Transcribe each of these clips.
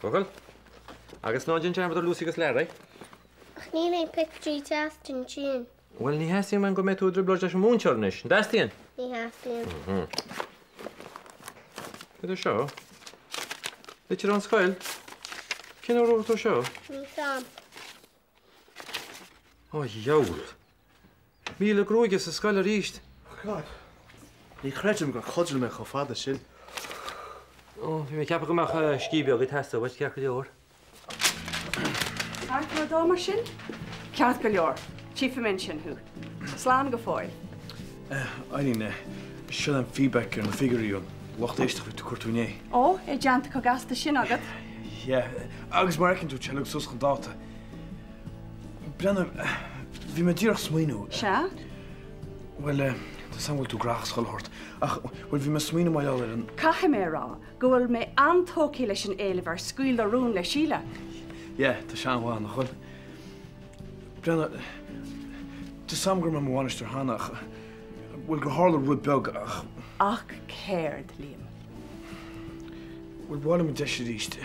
Bogol? Agus ná dinn teamad Lucy agus leir, Ach ní é pictrí testin tún. Well, ní heasí man go méid tú dribblóid leis an múnseornis. Dastíon? Ní heasíon. Cad seo? Bit ar an scoil? Cin ó tú seo? Ní sam. Ó, jawl. Míle grúige sa scoil a ríist. God. Ní chreidim go chodil me go fada sin. Ó, bhí mé ceappa go meach scíbeag i testa, bhaid ceach go leor. Ceart go dó mar sin? Ceart go leor. Chief mention who. Slán go fáil. Eileen, sin an feedback ar na figuríún. Locht éisteach tú cuairtúné. Ó, é deanta go gasta sin agad? Ja, agus mar ecinn tú teach sos go dáta. Brenner, bhí me díreach smaoinú. Se? Well, tá sam bhfuil tú grach scoilthart. Ach, bhfuil bhí me smaoinú mai ar an... Caithe mé rá, go bhfuil mé antócaí leis an éileh ar scuil arún le síle. Ja, tá sean bháin nach chuil. Brenner, tá sam gur me mháinistar hánach. Bhfuil go hála rud beag ach... Ach, céird, Liam. Bhfuil bhála me deise ríist.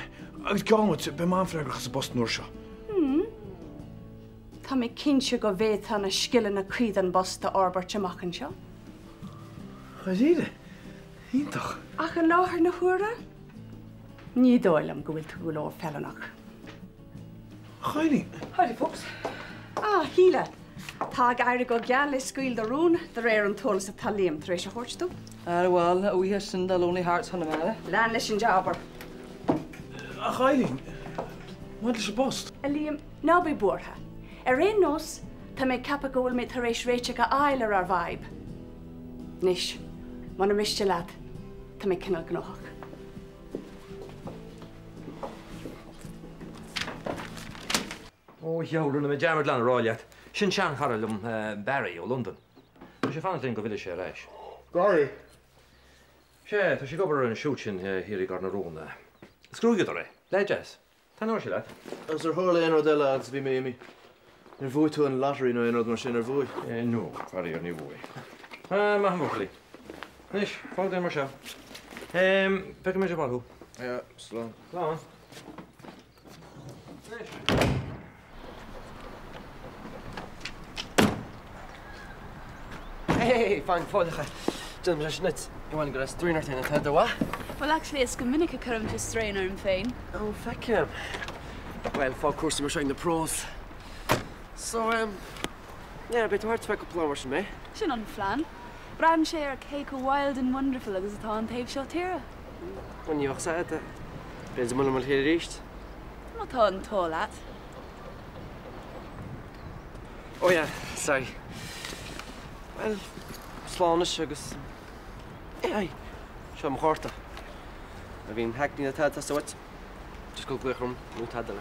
Agus gámad, be man freigrach sa bost nuair seo. Tá mé cinse go bhéta na skillan na cuid an bosta orbert amachchan seo. Chaidíide? Ítach. Ach an láthar na huaire? Ní dóilam go bhfuil tú leor fellanach. Chaidí? Howdy, folks. Híle. Tá gaire go geall le scuil darún, de réir an tolas a talíam trééis a chóirtú. Well, a bhí sin the Lonely Hearts chuna meile. Lean leis an jobbar. Ach, Eileen, maid leis a bost? Liam, ná bí buortha. Ar réon nós, tá mé cappa go bhfuil mé tar éis réite go ailear ar vibe. Nis, man na miste leat, tá mé cinál gnóach. Ó, jawl, na mé dearmad lean ráiliad. Sin sean charalum Barry ó London. Tá sé fanna go bhile sé reis. Gary. Sé, tá sé gobar an siút sin hir I gar na róna. Scrúgad ar é, le jazz. Tá nóir sé leat. As ar hála ein ordile agus bhí mé imi. Ar bhúi tú an lottery nó ein mar sin ar bhúi. No, farí ar ní bhúi. Ma han bhúchlí. Nis, fáil dé mar seo. Pecha mé sé báú? Ja, slán. Slán. Hey, fine, fáidecha. Dym leis nit. I bhain go leis drínar taine tá wa? Well, actually, it's go minic a curm to strain ar an féin. Oh, feck him. Well, fá cuasa mar showing the pros. So, yeah, bit hard to pick up flowers from me. Sin an flan. Bran sé ar cake wild and wonderful agus atá an taobh seo tíre. When you said that, been some mal here reached. Má tá an tó leat. Oh yeah, sorry. Well, slánis agus. Hey, seo am chorta. A bhín hackní na tad sa wat. Just go gluchrum, nú tadala.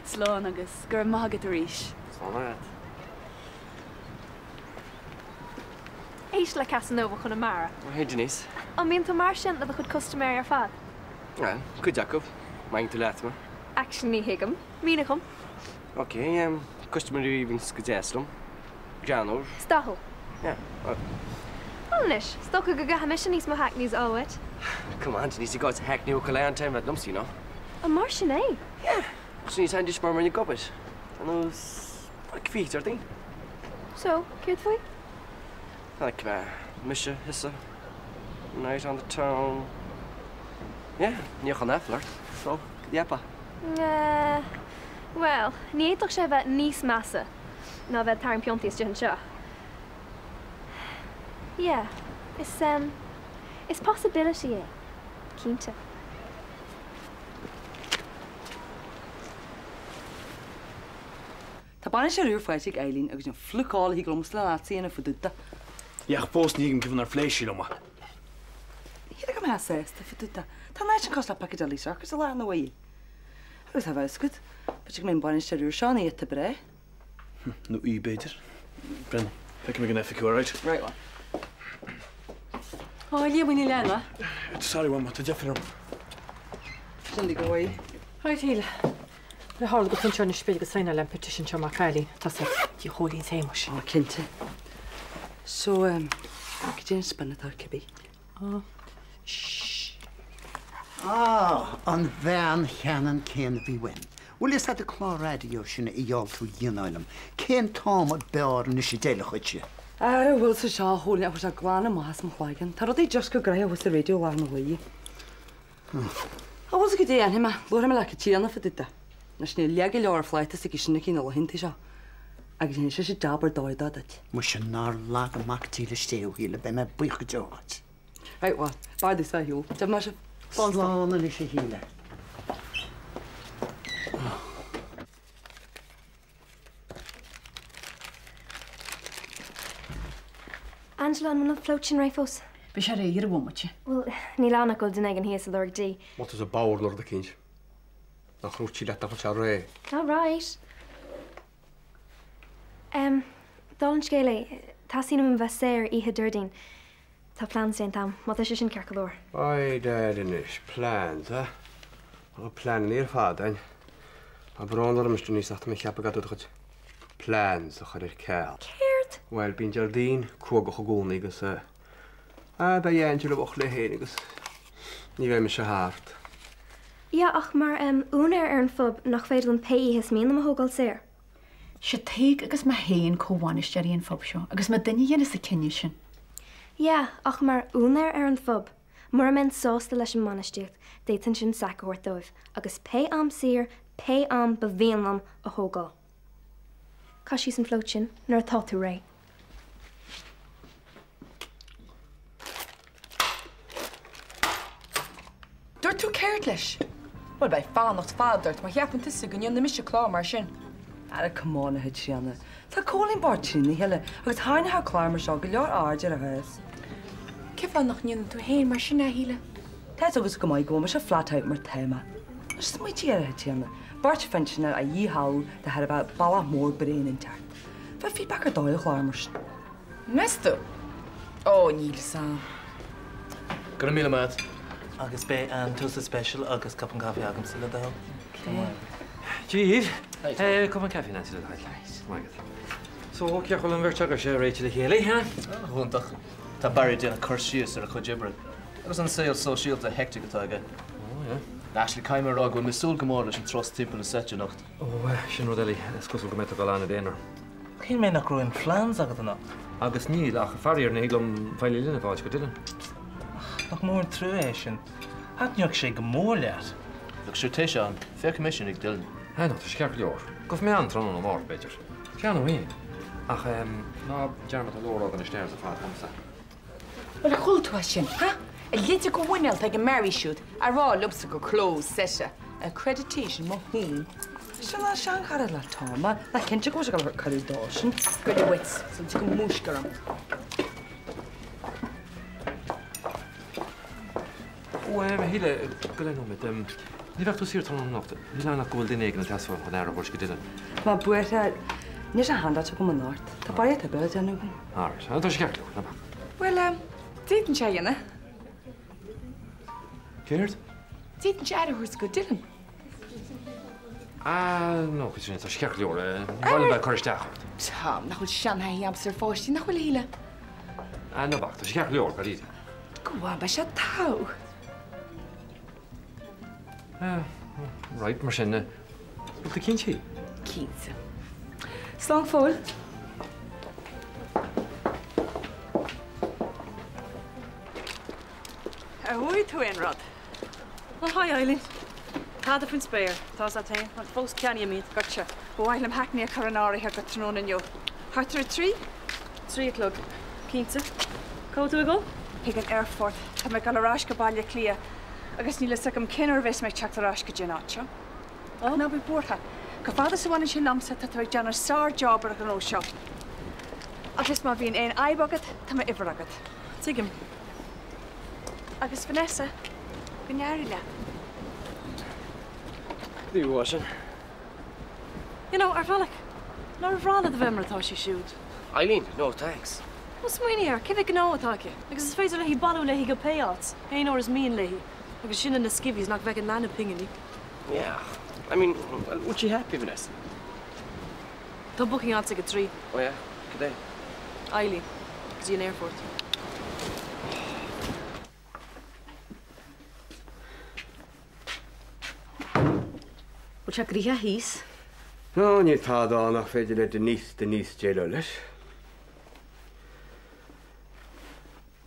Slán agus gur mágad a ríis. Slán Éis le Casanova chun amara. Hey, Denise. An bhíonn tú mar sin le a chud customary ar fad. Well, good Jacob. Maing tú leat ma. Action ní hiigem. Mína chum. Okay, customary even scadeslum. Janor. Stahol. Yeah. Annis, stocha go gaha mission níos mo hackneys óit. Come on, Denise, you got to hack new Calan time at Lumsy, you know? An mar sin é? Yeah. So you signed this mar when you got it. And those like feet, are they? So, cute fwy? Like Misha, Hissa, night on the town. Yeah, níoch an effort. So, yapa. Well, ní éitoch sé bheith níos massa ná bheith tar an piontaí is seo. Yeah, it's possibility é. Cínta. Tá banna sé riúfáisigh Eileen agus an flucáil hí glums le látaí na fuduta. Ja, post ní gin ar fléisi loma. Hí go me sésta fuduta. Tá náid an cosla package alí agus a lá na bhil. Agus ha bhescud, but ik mén banna sé riú seán éta bre. No í beter. Bren, feic me gan effic right? Right one. Oh, Liam ní lena. Sorry, one, but Jeffrey. Sin go bhil. Right, Híle. Le hála go chun seán spéil go saine le petition seo mar Cailín. Tá sa tí cholín téimo sin. Cinnte. So, go dé spanna tá cibí. Shh. An bhean cheanan céan bhí win. Bhfuil is a chlárádio sinna I dheol tú dhéanailm. Cén tám a bear na sé déile chuite. Bhfuil sa seo thula a se gláánna más an chláigen. Tá é just go greibh was a radio bhar na bhuií. Bhil go dé anime bura me le tíanana faduta. Na sné leag lear fleita sa sinna cí na hinnta seo. Agus hé sé dabar dáidáit. Mu se ná lá amachtíí le stéhhíle be me bucha deáid. Eithá, bardí sa hiú, Tá mar se Fána is sé híle. Angela, I'm not floating rifles. Bhí sé réir bhmate. Well, ní lána go den an híos a lurgdí. What is a báir lord a cinch? Nach chrútí le a se ré. All right. Dálan scéile, tá sin an bheith séir ihe dúirdín. Tá plans sé tam, má sé sin cearcalóir. Ai, inis, plans, ha? A plan níor fádain. A brónar am istú níos achta me cheappa gadú chud plans a chud ceall. Céirt? Well, bín jardín, cuagach a gúna agus a da dhéanú le bach le héin agus ní bheith me se háart. Ja, ach mar únar an fob nach féidir an peí his mí am thógáil séir. Se taigh agus ma héin cóhhainisteí an fob seo, agus ma duine dhéana sa cinne sin. Ja, ach mar únar an fob. Mar men sásta leis an manisteocht, déitan sin sacahairt dóibh, agus pe am sir, pe am bhíonlam a thógáil. Cá sí san flót sin, nar atá tú ré. Dúir tú céirt leis? Bhil bheith fánacht fáidirt mar cheapan tusa go nniu na mis chlá mar sin. Ar a cummána head seanna. Tá cólín bart sin na heile agus thainethe chláir mar seo go leor áidir a heas. Cefá nach nniu tú héin mar sin a híle? Táid agus go maiid go mar se flathaid mar téma. Is mu tíar head seanna. Bart fan sinna a dhíthú de head bheith balla mór bréin in teart. Bheith fi bacar dáil chláir mar sin. Meú? Ó, níl sa. Gur míle mat. Agus bé an toast special agus cup an coffee agam sila dal. Jeez, come on caffè nancy le highlights. So ceach an bhirte go sé réite le chéala, ha? Húntaach. Tá barí déanana chuirsíos ar a chuidibre. Agus an saoil sosiálta hectic atá aige. Oh, yeah. Ashley caiimar rá go misúil go mór leis an tros timp na sete nacht. Sin rudí, cosúil go meta go lána déanaar. Cén mé nach roiin plans agad anna. Agus níl ach faríar na higlum fáile lína fáid go duan. Nach mór an trú é sin. Hatneoach sé go mór leat. Ag siú tééis an, fé commission ag duan. Tá cear leor. Goh mé an tron an mór beidir. Ceanna bhíon. Ach ná dearmad a lór an stéir a fád hamsa. Well a chuiltú sin, ha? A litte go bhaineal ag an Mary siúd, a rá lubsa go clós seise. Accreditation mo hún. Se le sean cara le táma, le cinnte go se go chuú dásin. Go de wits, san tu go múscaram. Híle go le mit ní bheith tú sír tro nachta. Ní lena gohfuil duine an tasfuil an air bhir go duan. Má buirthe ní a handa go man náirt. Tá bairthe be deanú. Áir, tá sé ceir le. Well, dítan sé dhéana. Céirt? Dítan sé airthús go duan. No, sin tá ceir leor, bhil bheith chuirteach. Tá, nach chuil seanhaí amsar fáistí nach chuil híle. No bach, tá ceir leor go ríide. Go bhá be se tá. Right, mar sin bhil cin si? 15. Slán fóil. Ahoi tú ein rod. Hi Eileen. Tá a fún spéir, tá a te, an fós ceanna míad gotse. Bhhail am haicní a coronári ar go trón in jo. Hartar 3? 3 o'clock. 15. Có tú go? Hiag an airfort, tá me galrás go bailile clia. Agus ní le am cinar bheits meid teachtarrás go dénáte. Ná bhí bortha. Go fáda sa bhaine sin lamsa tá tar deanar sár job ar an ó seo. Agus má bhíon éon aibagad tá me ihar agad. Tuigim. Agus Vanessa, go nearí le. Bhí bhsin. You know, ar bhealach, ná bhrána a bhimar atá sí siúd. Eileen, no thanks. What's muoine ar? Cibh gná atáce? Agus is féidir le hí balú le hí go payouts. Éon or is míon le hí. Agus sin na skivvies nach bheith an lena pingani. Yeah. I mean, would you happy, Vanessa? Tá booking out at 3. Oh yeah? Good day. Eileen, is he in airport? Bú te gríthe híos? No, ní tá nach féidir le den níos déile leis.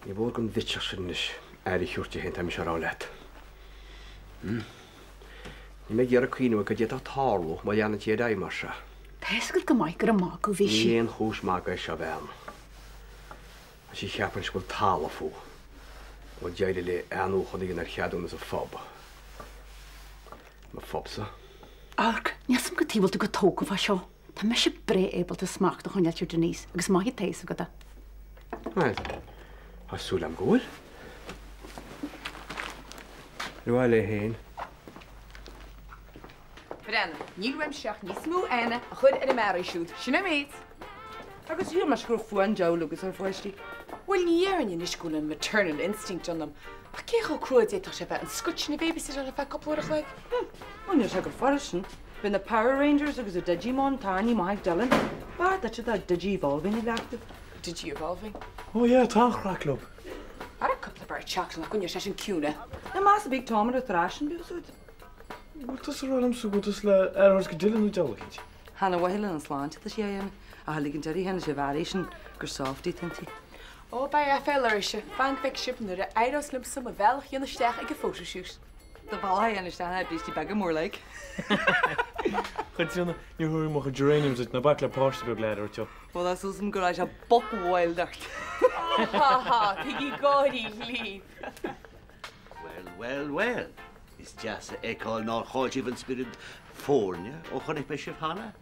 Ní bhór gon bhite sin is airí chuúirte hen tam se rá leit. Ní mé gghear a cuiinú go dé táú má dhéanana tí é mar se. Pescail go maiid gur amach go bhí si. Íon chúis má go se bhean. A sí cheapan go tála fú. Ó déide le anú chudaí ar cheadún as a fob. Má fobsa. Arc, níosam go tíbal go tóca bha seo. Tá me se bre ébal a smacht a chuneiltir Denise, agus maithí tééis go da. Right. Hasúil am gúil? Rúil le héin. Brenna, níl weim seach ní smú aine a chud ar a mar siúd. Sinna méid. Agus hiú mar scrú fuan Joe agus ar foiistí. Bhfuil níaran in iscúil an maternal instinct an am. A cécho cruúid é tá sé bheith an scuitna babysit ar a bheith coplúach le. Muine se gur forsin. Bin na Power Rangers agus a Digimon Tarni Mike Dillon. Bar dat je dat Digivolving in leachta. Digivolving? Oh yeah, tá club. Ar a couple of bar teach nach gunne sé sin cúna. Na más a big Tom ar a thrashin bíúsúd. Bútas a rálam so gotas le erhars go Dylan dealaid. Hanna wahile an sláinte a sé dhéana a halligin deí hena sé bhhééis gur softí tantí. Ó ba a féile se fan feicsip nuair a aeroslim sum a bhealach dionaisteach ag go fótasús. Tá bhá dhéanaisteanna brístí bag go mór le. Chutíanna níúir mo geraniums na bak le páiste go léidir teo. Well that's some good I shall buck wild dart. Ha piggy gaudy leave. Well. Is just a echo nor hot even spirit fornia or honey bishop Hannah?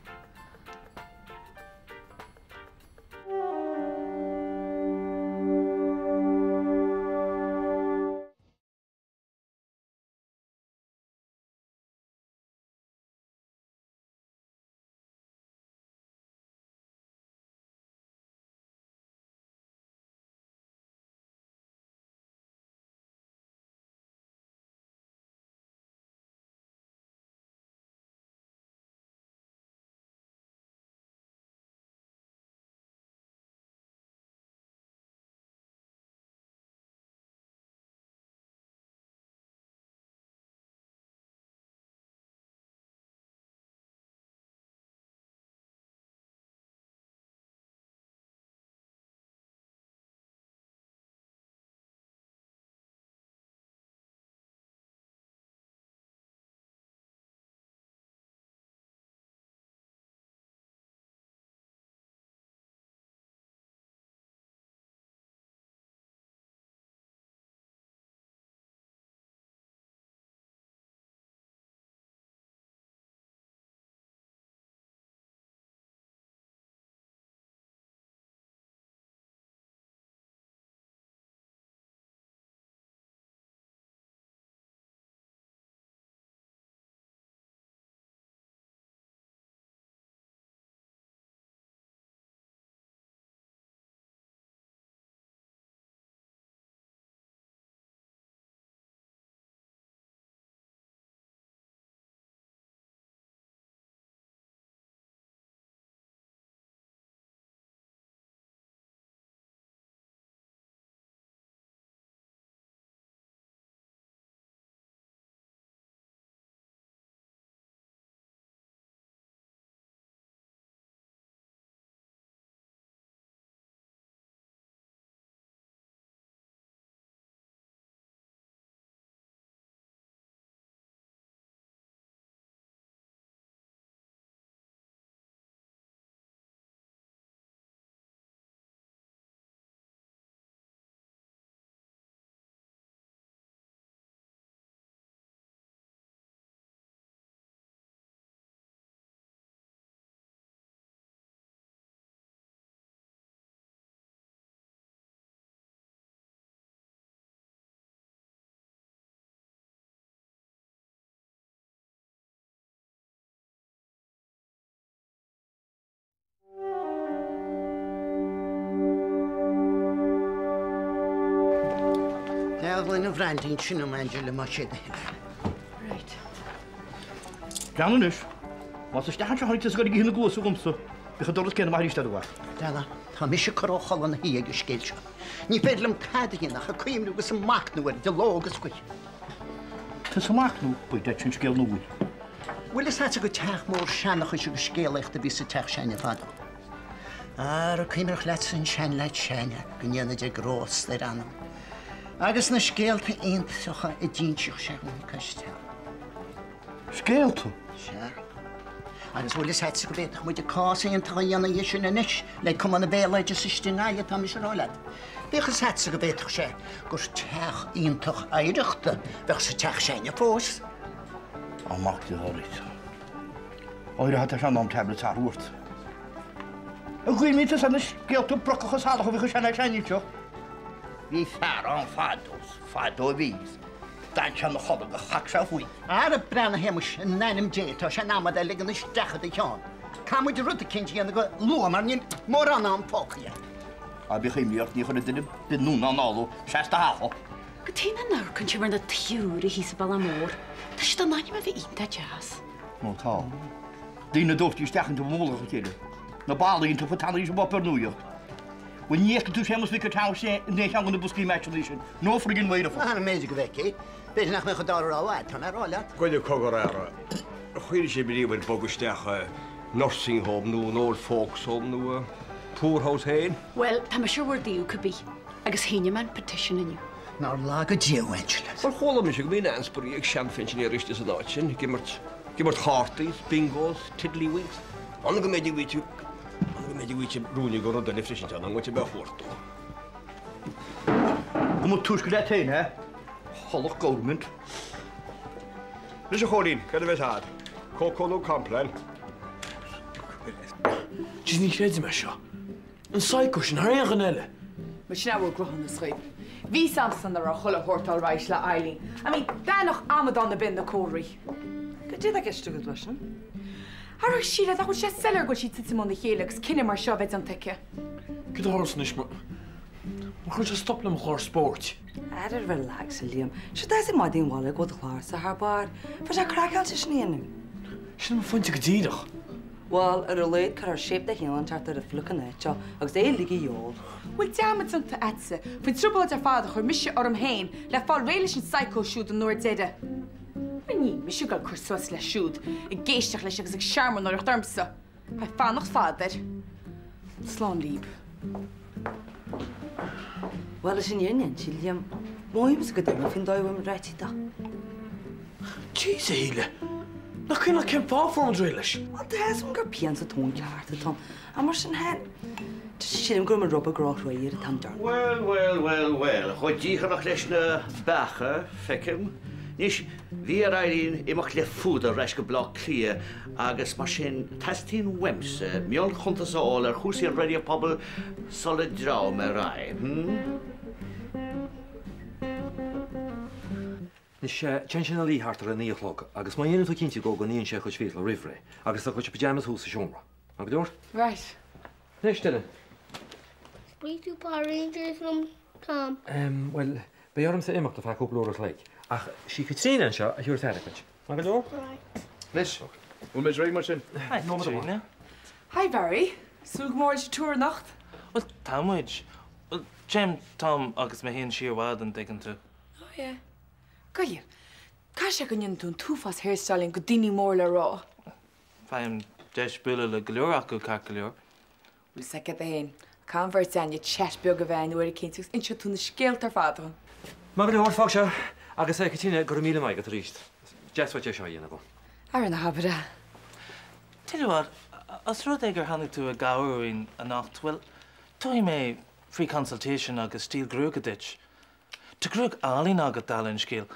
Elflyn of Ranting Chinum Angela Machid. Right. Ganunish. Was is daar zo is gonna gehen goos om so. Ik ga dorst kennen maar is dat waar. Dala, tá mis cro cholan hi go skeilse. Ní pedlam cadgin nach a cuiim agus sem macnú de logus cu. Tá sem macnú, bu dat sin skell no. Well is that go teach mór seannach is go scéalacht a bhí sa teach senne fada. Ar cíimeach leat san sean leit senne go nnéanana de grós le anam. Agus na scéalta aontacha I ddínseach sé go ciste. Scéalta? Se. Agus bhfuil is het go bhéach muid a cása aontacha dhéanana dhé sin inis le cum na bhéalaide sa stingaile tá mis ráile. Bíchas het go bhéach sé gur teach aontach éireachta bheith sa teach senne fós. Amach die horit. Oire hat er am tablet ar wrt. Y gwyn mi tys anys gelt o brococh o salach o fi chwysannau sianitio. Fi thar o'n ffado fys. Dan sian o chodag o chacsa fwy. Ar y bren hemus yn nain ymdeit o sian amad e ligan ys dechad I chion. Cam wedi rwyd y cynt i go lwam ar ni'n mor anna am poch i. A bych chi miart ni chwn ydyn byd nhw'n anolw, siast a hafo. Gyda'n nawr cyn ti'n mynd y tiwr I hys y bal amor. Da sydd o'n angen fe un da jas. No tal. Dyn y dwrt I stech yn dy mwlach o tyle. Na bala yn tyfod tan eisiau bop ar nwio. Wyn niech yn tŵs hemus fi cytaw se yn neich angen y bwsgi match-a-lation. No ffrigyn weir o ffo. A'n amazing o feci. Beth nach mewn chodar o'r awad, tan ar oliad. Gwaith y cogor ar chwyr eisiau bydd i'r bogwystech nursing home nhw, old folks home nhw, poor house hen. Wel, ta ma siwr wrth i'w cybi. Agus hynny ma'n petition yn yw. Nawr lag o diw, Angeles. Wel, chwal am eisiau gwneud ansbwri ag siamffyn sy'n eristus yn oedden. Gymart hartis, bingos, tiddlywings. Ond yn gymryd I wyt rwy'n I gorau dyn effrysyn tan, ond wyt I beth hwrt o. Gwmw tŵs gyda tein, he? Holwch government. Nes y chwrin, gyda fe tad. Coco nhw complen. Jys ni'n credu me sio. Yn saicw sy'n har ein gynele. Mae sy'n awr grohon y sgwyd. Fi Samson ar ochol y hwrtal raill la Eileen. A mi, da noch amadon y bin y cwrwi. Gyda da gystu gyd lwysyn? Ar o'r Sheila, da hwn sias seler gwyl si titi mwyn I chelags, cynnu mar sio fed o'n tecau. Gyda horos nish ma... Mae chwrs a stop lam chlor sport. Ar yr relax, Liam. Siw da sy'n mod i'n wala gwrdd chlor sa har bar. Fas a cracel sy'n sy'n un. Sy'n ma'n ffwynt I gydidach. Wel, yr oleid car ar shape da hilan tart ar y fflwc yn eto, agos da ligi iol. Wel, damn it's on to etze. Fwy'n trwbl at ar fadach o'r misio o'r ymhain, le ffal reilish yn psycho siwd yn nôr dede. Ni, misio gael cwrswas le siwd, y geisiach leis agos ag siarmon o'r dyrmsa. Pa ffanoch fader. Slán lieb. Wel, ys yn ynyn, Liam. Moim sy'n gyda fi'n doi wym rhaid I da. Jeez, Eile. Na cyn cyn ffordd reilish. Wel, des yn gyr pian sa tŵn cart y tom. A mar sy'n hen. Sy'n gwrdd yn roba groch roi i'r tam darn. Wel. Choi di chynach leis na bacha, fecym. Nis, fi ar Eileen imach le ffwd ar resg y bloc clia, agos mae sy'n testyn wems, mion chwntas o ôl ar chwsi ar radio pobl solid draw me rai. Nis chen sy'n ali hart ar y niochlog, agos mae un o cynti go gan un sy'n chwch fydd o rifre, agos da chwch pyjamas hwys y siomra. Ag dŵr? Right. Nes dyn? Sweet two Power Rangers Tom. Wel, be o'r amser imach da ffa cwbl o'r leig. Ach, si cytrin yn sio, a hiw'r terech bach. Ag dŵr? Right. Nes, wyl mes rhaid mar sy'n. Hai, no ma Hi, Barry. Sŵg môr eisiau tŵr nacht? Wel, tamwyd. Wel, Jem, Tom, agos mae hyn sir wad yn digon tu. O, ie. Gwyliau, ca eisiau gynny'n dwi'n tŵfas hairstyling go dini môr le rô? Faim deis bwyle le glwr ac o caclwr. Wyl sa gyda hyn. Ca'n fyrt dan i chet biog o fe yn yw'r cyntwys eisiau tŵn y sgelt ar ffadron. Mae gyda o'r ffog sio, agos e cytina gyda mil mai gyda rhys. Jes wat eisiau yna bo. Ar yna habra. Ti'n dweud, os roedd eich hannig tu y gawr yn y nacht, wel, dwi me free consultation agos stil grwg y ditch. Ty grwg alin agos dalyn sgil.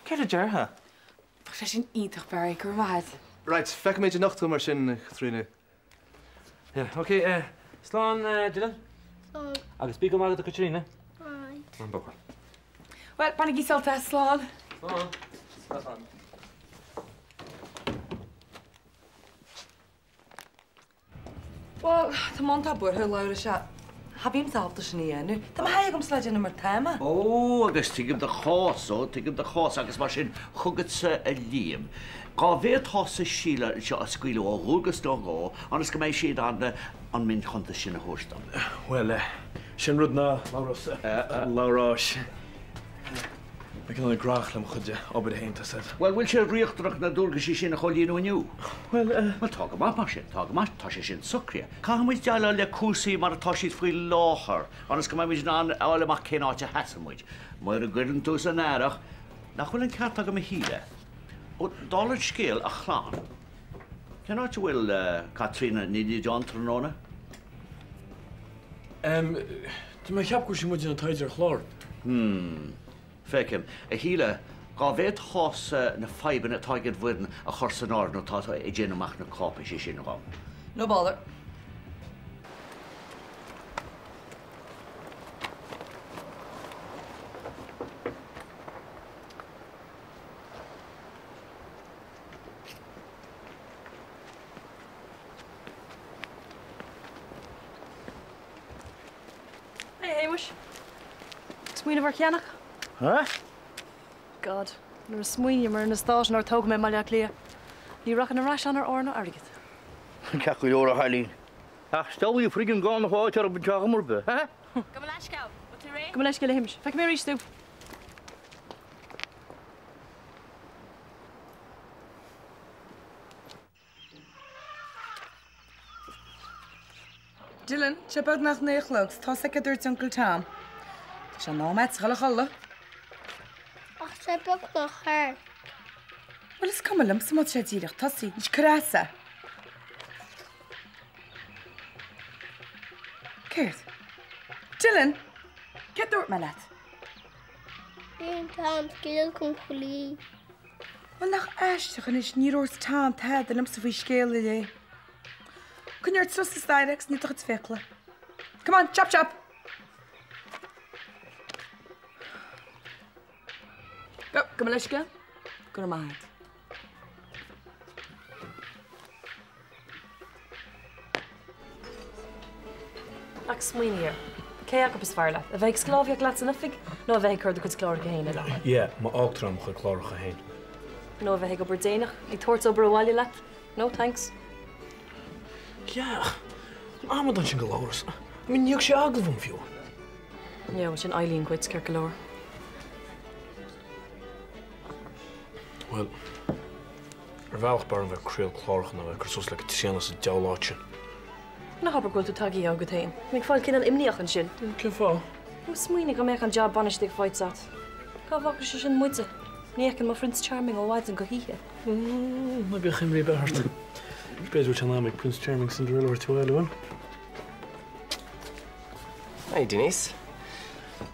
Cer y ger ha? Fach sy'n idach Barry gwrmad. Right, fec meid y nacht o mar sy'n chrwynu. Ie, oce, slán Dylan? Slán. Agos bigo magad o Katrina? Right. Ma'n bogol. Wel, pan i gisel te, Slán. Slán. Wel, ta mon ta bwr hyl lawr y sia. Habim salta sy'n i enw. Ta ma haig am sladion yma'r tema. O, agos ti gym dy chos agos mae sy'n chwgyd sy y lim. Gofyd hos y Sheila sio ysgwylio o hwgys do go, ond ysgwyd mae sy'n ond mynd chwnt sy'n y hwrstam. Wel, sy'n rwyd na, Lawros. Lawros. I can only grach lam chudja ober the hainta said. Well, will she riochtrach na dúrga sí sin a cholíú aniu? Well, tá má mar sin, tá má tá sé sin sucria. Camuid deala le cúsaí mar atá siad faoi láthar, anas go muid ná ála amach cénáte hasamid. Mar a gcuireann tú san airach, nach bhfuil an ceart go híle. Ó dálaid scéal a chláán. Cenáte bhfuil Catriona nídí John tróna? Tá mai cheap go sin muid an taidir chlár. Fecim, a híle, gá bhéad hás na feiban a taigid bhuidan a chur san áir nó tá i dgéan amach na cápa sé sin gá. No bother. Hey, Hamish. Smuoine bhar ceannach? Huh? God, nuair smuoine mar na stáis nar tóg mé maiile lia. Ní rachan arás an ar orna agad. Ceach go leor a Halín. Ach, stáí friggin gáin na háid ar a bteach mórbe, ha? Go leis go le Hamish. Feic mé rístú. Dylan, sé bud nach néchlogs, tá sé dúirt Uncle Tom. Tá sé náid challe challe. Ach, sé bug nach haar. Well is cumlam sa mod sé díireach tasí, is crasa. Céirt. Dylan, get dúirt me leat. Bíon Tom scéal chun cholí. Well nach eisteach is ní ors Tom tad an sa bhí scéala é. Cynnyrt sos y stairex, nid o'ch at fecla. Come on, chop chop! Go, come on, let's go. Go to my head. Ach smuoine here. Cé ag is fearla. A bheith sclábhíoh leat san ifig, nó a bheith chuir do chud chlár go héine le. Yeah, má áchtram chuir chláracha hain. nó a bheith go burdénach, ag tuairt obair a bháile leat. No thanks. Yeah, I'm sin go láras. I mean, níag sé agah bhm fiú. Yeah, sin Eileen cuid ceir go leor. Well, bhealach bar an bheith críal chlárachan a bheith gus le tíanana sa deáláit sin. Na habar goil tú tagí agad hain.Nig fáil cin an imníoch an sin. Cin fá? Ú smuoine go méach an job banistigh fáidsat. Cá bhacha sé sin muide. Níochan má Prince Charming ó bhaid an go híthe. Na bheith chimrí beart. Beidir tanamig Prince Charming Cinderella or tú eile. Hey, Denise.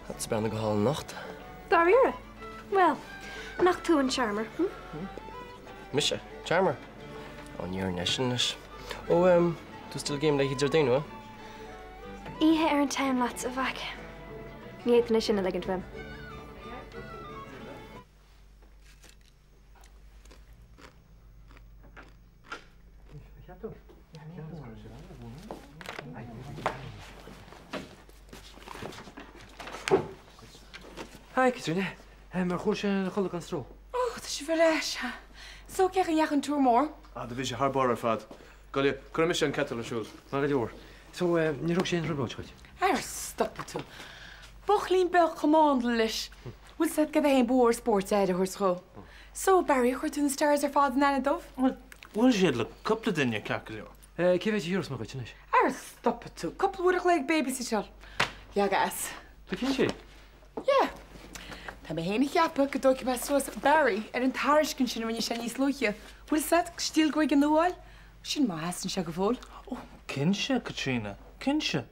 That's been a go hall nacht. Darire. Well, nach tú an charmer. Misha, Charmer. On your nationalness. Oh, du still game like Jordano, huh? Ihe ar an time lots of bhac. Níiad na sin a ligand bhim. Hi, Katrina. Maar goed, je gaat aan stro. Oh, dat is wel lees. Zo krijg je een tour more. Ah, dat is je haar bar fad. Kan je mis een kettle shoes? Maar het door. Zo, je ook geen robot goed. Er stop het toe. Bochlien bel gemandelish. Hoe zet ik een boer sport uit de hoerschool? Zo, Barry, hoort toen de stars er vader naar het dof? Wel, je hebt een couple in je kakkelio. Ik heb het hier nog iets niet. Er stop het toe. Couple wordt gelijk babysitter. Ja, guys. Dat vind je? Ja. Tá mé héna cheappa go dóici me suas Barry ar an tariscin sin bhaine sé níos luche. Bhfuil sa stíl goig an nóáil? Sin má hesan se go bhil? Oh, Kinse, Katrina. Kinse.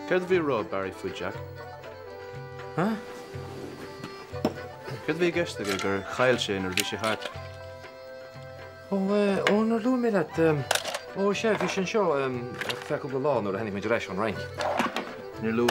Ceir bhí rá Barry faoi Jack? Huh? Cad bhí geiste gur chail sin ar bhí sé hart. Ónar lu mé leat ó sé bhí sin seo feú go lán ar a hennig mé reis an rein. Ní lu.